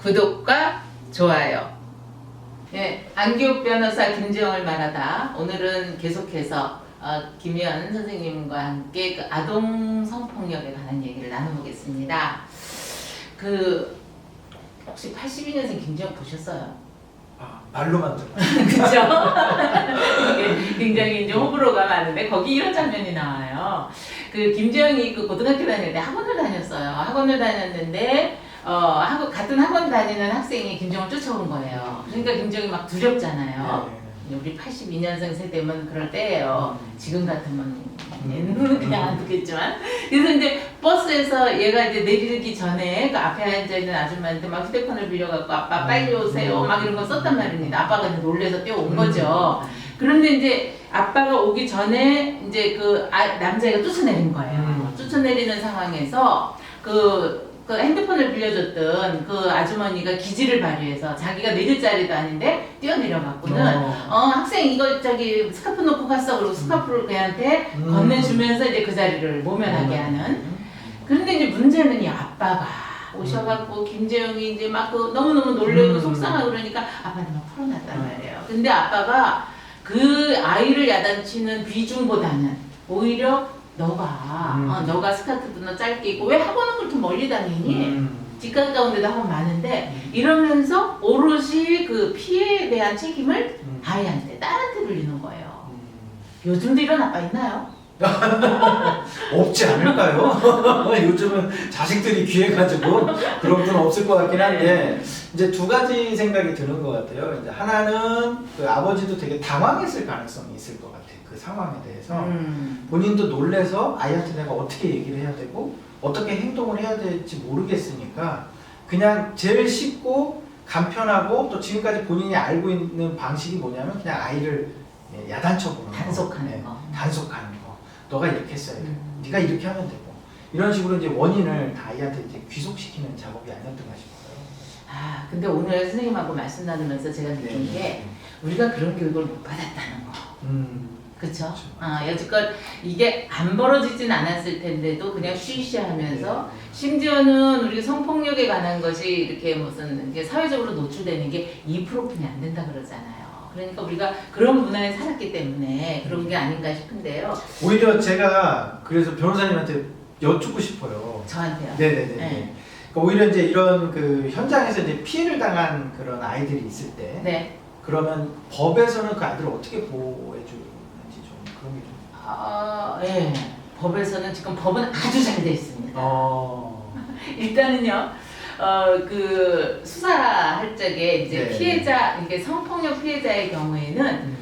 구독과 좋아요. 네, 안기욱 변호사 김지영을 말하다. 오늘은 계속해서 김희연 선생님과 함께 그 아동 성폭력에 관한 얘기를 나눠보겠습니다. 혹시 82년생 김지영 보셨어요? 말로만 듣고. 그죠? 굉장히 이제 호불호가 많은데 거기 이런 장면이 나와요. 그 김지영이 그 고등학교 다닐 때 학원을 다녔어요. 학원을 다녔는데 같은 학원 다니는 학생이 김지영을 쫓아온 거예요. 그러니까 김지영이 막 두렵잖아요. 우리 82년생 세대면 그럴 때예요. 지금 같으면 얘는 그냥 안 듣겠지만. 그래서 이제 버스에서 얘가 이제 내리기 전에 그 앞에 앉아있는 아줌마한테 막 휴대폰을 빌려갖고 아빠 빨리 오세요 막 이런 거 썼단 말입니다. 아빠가 이제 놀래서 뛰어온 거죠. 그런데 이제 아빠가 오기 전에 이제 남자애가 쫓아내린 거예요. 쫓아내리는 상황에서 그 핸드폰을 빌려줬던 그 아주머니가 기지를 발휘해서 자기가 내릴 자리도 아닌데 뛰어내려갖고는 학생 이거 저기 스카프 놓고 갔어 그러고 스카프를 걔한테 건네주면서 이제 그 자리를 모면하게 하는. 그런데 이제 문제는 이 아빠가 오셔갖고 김재영이 이제 막 너무너무 놀래고 속상하고 그러니까 아빠한테 막 풀어놨단 말이에요. 근데 아빠가 그 아이를 야단치는 비중보다는 오히려 너가 스카트도 너 짧게 입고 왜 학원은 그렇게 멀리 다니니? 집 가까운 데도 학원 많은데 이러면서 오롯이 그 피해에 대한 책임을 아이한테, 딸한테 돌리는 거예요. 요즘도 이런 아빠 있나요? 없지 않을까요? 요즘은 자식들이 귀해가지고 그런 건 없을 것 같긴 한데 이제 두 가지 생각이 드는 것 같아요. 이제 하나는 그 아버지도 되게 당황했을 가능성이 있을 것 같아요. 그 상황에 대해서 본인도 놀래서 아이한테 내가 어떻게 얘기를 해야 되고 어떻게 행동을 해야 될지 모르겠으니까 그냥 제일 쉽고 간편하고 또 지금까지 본인이 알고 있는 방식이 뭐냐면 그냥 아이를 야단쳐보는 단속하는 거. 단속하는 거. 너가 이렇게 했어야 돼. 네가 이렇게 하면 되고. 이런 식으로 이제 원인을 다 아이한테 이제 귀속시키는 작업이 아니었던가 싶어요. 근데 오늘 선생님하고 말씀 나누면서 제가 느낀 게 우리가 그런 교육을 못 받았다는 거. 그쵸? 여지껏 이게 안 벌어지진 않았을 텐데도 그냥 쉬쉬하면서 심지어는 우리 성폭력에 관한 것이 이렇게 무슨 이게 사회적으로 노출되는 게 2%뿐이 안 된다 그러잖아요. 그러니까 우리가 그런 문화에 살았기 때문에 그런 게 아닌가 싶은데요. 오히려 제가 그래서 변호사님한테 여쭙고 싶어요. 저한테요? 네네네. 네. 그러니까 오히려 이제 이런 그 현장에서 이제 피해를 당한 그런 아이들이 있을 때, 네. 그러면 법에서는 그 아이들을 어떻게 보호해 주는지 좀 그런 게 좀. 예. 법에서는 지금 법은 아주 잘 돼 있습니다. 일단은요. 그 수사할 적에 이제 네. 피해자, 이게 성폭력 피해자의 경우에는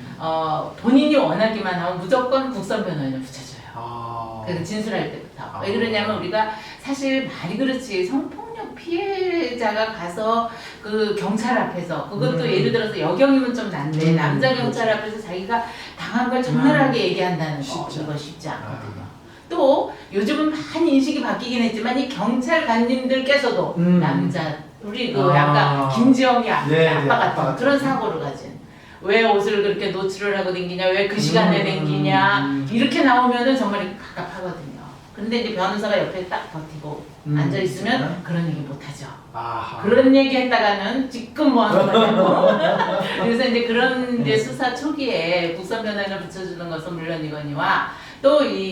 본인이 원하기만 하면 무조건 국선 변호인을 붙여줘요. 그래서 진술할 때부터. 왜 그러냐면 우리가 사실 말이 그렇지 성폭력 피해자가 가서 그 경찰 앞에서 그것도 예를 들어서 여경이면 좀 난데 남자 경찰 앞에서 자기가 당한 걸 적나라하게 얘기한다는 거 이거 쉽지 않거든요. 또 요즘은 많이 인식이 바뀌긴 했지만 이 경찰관님들께서도 남자 우리 약간 김지영이 아빠 같은 그런 사고를 가진 왜 옷을 그렇게 노출을 하고 다니냐 왜 그 시간에 다니냐 이렇게 나오면은 정말 갑갑하거든요. 근데 이제 변호사가 옆에 딱 버티고 앉아 있으면 그런 얘기 못 하죠. 그런 얘기 했다가는 지금 뭐 하는 거냐고. 그래서 이제 그런 이제 수사 초기에 국선 변호인을 붙여주는 것은 물론이거니와 또 우리가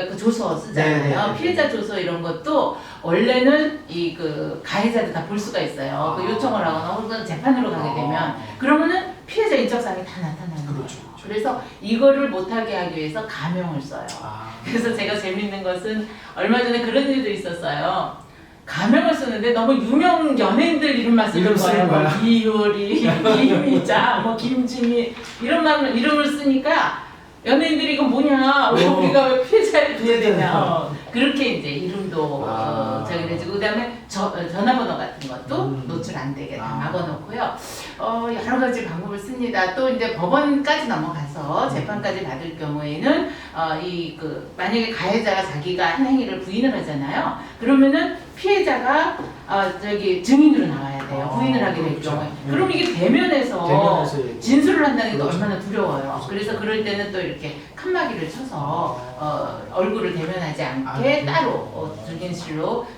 그 조서 쓰잖아요. 피해자 조서 이런 것도 원래는 가해자들 다 볼 수가 있어요. 그 요청을 하거나 혹은 재판으로 가게 되면 그러면은 피해자 인적사항이 다 나타나는 거예요. 그래서 이거를 못하게 하기 위해서 가명을 써요. 그래서 제가 재밌는 것은 얼마 전에 그런 일도 있었어요. 가명을 쓰는데 너무 유명 연예인들 이름만 쓰는 거예요. 뭐 이효리, 이미자, 뭐 김지미 이런 이름을 쓰니까 연예인들이 이거 뭐냐? 왜 우리가 왜 피해자를 줘야 되냐? 그렇게 이제 이름도 저기 되지고 그다음에 전화번호 같은 것도 노출 안 되게 다 막아놓고요. 여러 가지 방법을 씁니다. 또 이제 법원까지 넘어가서 재판까지 받을 경우에는 만약에 가해자가 자기가 한 행위를 부인을 하잖아요. 그러면은 피해자가 증인으로 나와야 돼요. 부인을 하게 될 경우에. 그럼 이게 대면에서 진술을 한다는 게 얼마나 두려워요. 그래서 그럴 때는 또 이렇게 칸막이를 쳐서 얼굴을 대면하지 않게 따로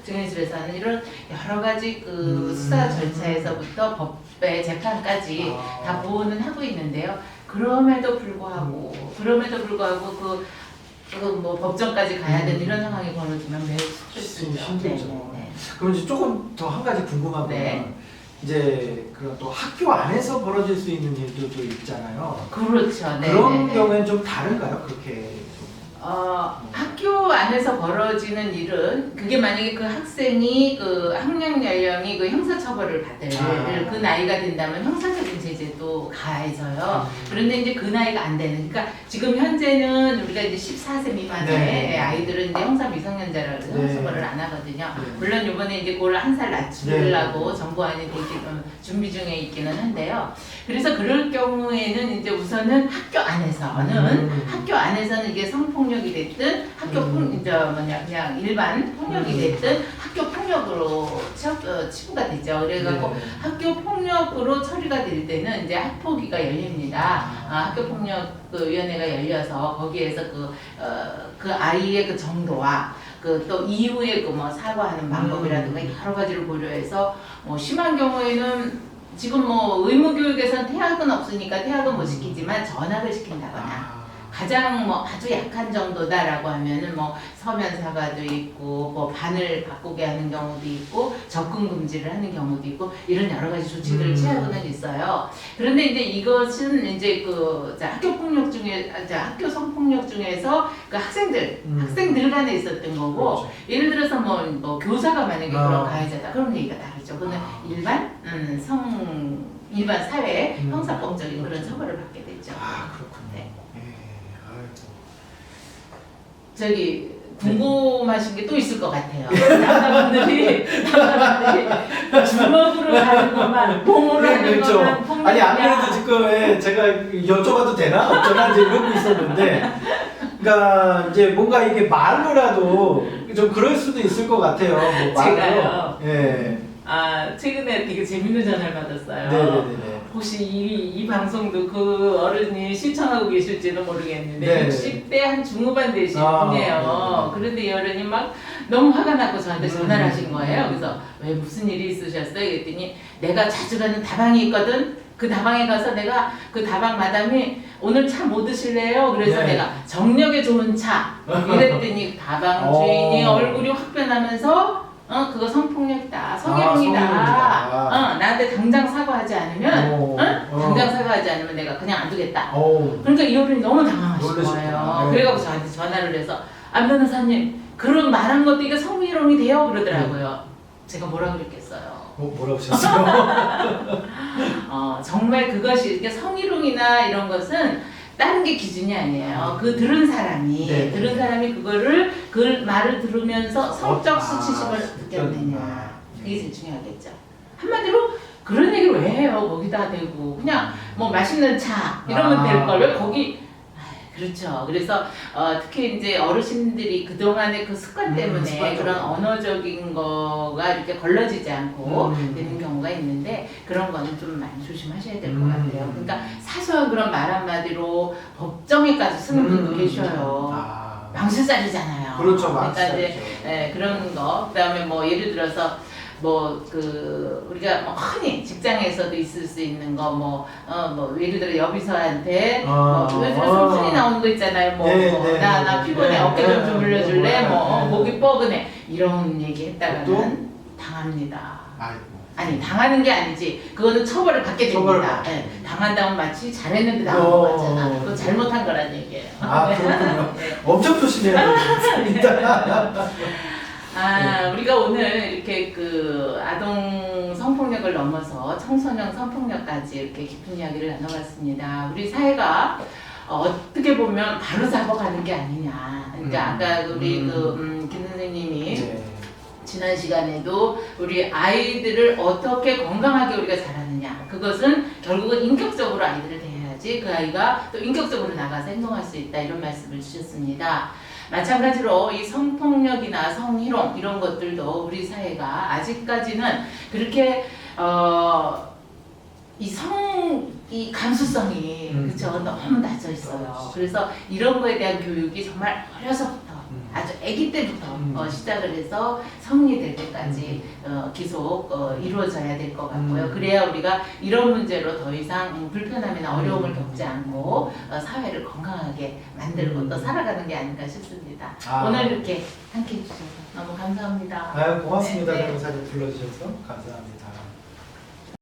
증인실에서 하는 이런 여러 가지 그 수사 절차에서부터 법의 재판까지 다 보호는 하고 있는데요. 그럼에도 불구하고 그 뭐 법정까지 가야 되는 이런 상황이 벌어지면 매우 스트레스죠. 힘들죠. 네. 그럼 이제 조금 더 한 가지 궁금한 건 네. 이제 그런 또 학교 안에서 벌어질 수 있는 일들도 있잖아요. 그렇죠. 네. 그런 네. 경우에는 좀 다른가요? 그렇게 좀. 학교 안에서 벌어지는 일은 그게 만약에 그 학생이 그 학령 연령이 그 형사처벌을 받을 그 나이가 된다면 형사적인 제재도 가해져요. 그런데 이제 그 나이가 안 되는, 그러니까 지금 현재는 우리가 이제 14세 미만의 네. 아이들은 이제 형사 미성년자라고 해서 네. 형사처벌을 안 하거든요. 네. 물론 이번에 이제 그걸 한 살 낮추려고 정부안이 준비 중에 있기는 한데요. 그래서 그럴 경우에는 이제 우선은 학교 안에서는 이게 성폭력이 됐든 그냥 일반 폭력이 됐든 학교 폭력으로 치부가 되죠. 그래갖고 학교 폭력으로 처리가 될 때는 이제 학폭위가 열립니다. 학교 폭력 그 위원회가 열려서 거기에서 그 아이의 그 정도와 그 또 이후에 그 뭐 사과하는 방법이라든가 여러 가지를 고려해서 뭐 심한 경우에는 지금 뭐 의무교육에서는 퇴학은 없으니까 퇴학은 못 시키지만 전학을 시킨다거나 가장 뭐 아주 약한 정도다라고 하면은 뭐 서면 사과도 있고 뭐 반을 바꾸게 하는 경우도 있고 접근 금지를 하는 경우도 있고 이런 여러 가지 조치들을 취하고는 있어요. 그런데 이제 이것은 이제 그 학교 폭력 중에 학교 성폭력 중에서 그 학생들 간에 있었던 거고 그렇죠. 예를 들어서 뭐 교사가 만약에 그런 가해자다 그런 얘기가 다르죠. 그거는 일반 사회 형사법적인 그런 처벌을 받게 되죠. 그렇군요. 네. 아이고. 저기 궁금하신 게 또 있을 것 같아요. 남자분들이 주먹으로 가는 것만, 봉으로 하는 그렇죠. 것만 폭력이냐. 아니 안 그래도 지금 제가 여쭤봐도 되나? 어쩌나 이제 이러고 있었는데, 그러니까 이제 뭔가 이게 말로라도 좀 그럴 수도 있을 것 같아요. 뭐 말로. 제가요. 예. 최근에 되게 재밌는 전화를 받았어요. 네네네. 혹시 이 방송도 그 어른이 시청하고 계실지는 모르겠는데 네네. 60대 한 중후반 되신 분이에요. 그런데 이 어른이 막 너무 화가 나고 저한테 전화를 하신 거예요. 그래서 왜 무슨 일이 있으셨어요? 그랬더니 내가 자주 가는 다방이 있거든. 그 다방에 가서 내가 그 다방 마담이 오늘 차 뭐 드실래요? 그래서 네. 내가 정력에 좋은 차 이랬더니 다방 주인이 얼굴이 확 변하면서 그거 성폭력이다, 성희롱이다. 나한테 당장 사과하지 않으면, 당장 사과하지 않으면 내가 그냥 안 두겠다. 그러니까 이 어른이 너무 당황하신 거예요. 그래가지고 저한테 전화를 해서 안 변호사님 그런 말한 것도 이게 성희롱이 돼요? 그러더라고요. 제가 뭐라 그랬겠어요. 뭐라고 하셨어요? 정말 그것이 이게 성희롱이나 이런 것은 다른 게 기준이 아니에요. 그 들은 사람이 그 말을 들으면서 성적 수치심을 느꼈느냐. 그게 제일 중요하겠죠. 한마디로 그런 얘기를 왜 해요? 거기다 대고 그냥 뭐 맛있는 차 이러면 될 걸 왜 거기. 그렇죠. 그래서 특히 이제 어르신들이 그동안의 그 습관 때문에 그런 언어적인 거가 이렇게 걸러지지 않고 되는 경우가 있는데 그런 거는 좀 많이 조심하셔야 될 것 같아요. 그러니까 사소한 그런 말 한마디로 법정에까지 쓰는 분도 계셔요. 망신살이잖아요. 그렇죠. 그러니까 이제 그런 거. 그다음에 뭐 예를 들어서 우리가 뭐 흔히 직장에서도 있을 수 있는 거, 뭐 예를 들어 여비서한테, 요즘 흔히 나오는 거 있잖아요. 나 피곤해, 어깨 좀 주물러줄래? 목이 뻐근해. 이런 얘기 했다가는 당합니다. 아니, 당하는 게 아니지. 그거는 처벌을 받게 됩니다. 네. 당한다면 마치 잘했는데 당한 거 같잖아. 그거 잘못한 거란 얘기예요. 그렇군요. 엄청 조심해야 됩니다. 우리가 오늘 이렇게 그 아동 성폭력을 넘어서 청소년 성폭력까지 이렇게 깊은 이야기를 나눠봤습니다. 우리 사회가 어떻게 보면 바로 잡아가는 게 아니냐. 그러니까 아까 우리 김 선생님이 지난 시간에도 우리 아이들을 어떻게 건강하게 우리가 자라느냐. 그것은 결국은 인격적으로 아이들을 대해야지 그 아이가 또 인격적으로 나가서 행동할 수 있다. 이런 말씀을 주셨습니다. 마찬가지로 이 성폭력이나 성희롱 이런 것들도 우리 사회가 아직까지는 그렇게 이 감수성이 그렇죠 너무 낮아 있어요. 그래서 이런 거에 대한 교육이 정말 어려서부터 아주 아기 때부터 시작을 해서 성인이 될 때까지 계속 이루어져야 될 것 같고요. 그래야 우리가 이런 문제로 더 이상 불편함이나 어려움을 겪지 않고 사회를 건강하게 만들고 또 살아가는 게 아닌가 싶습니다. 오늘 이렇게 함께 해주셔서 너무 감사합니다. 고맙습니다. 네, 네. 변호사님 불러주셔서 감사합니다.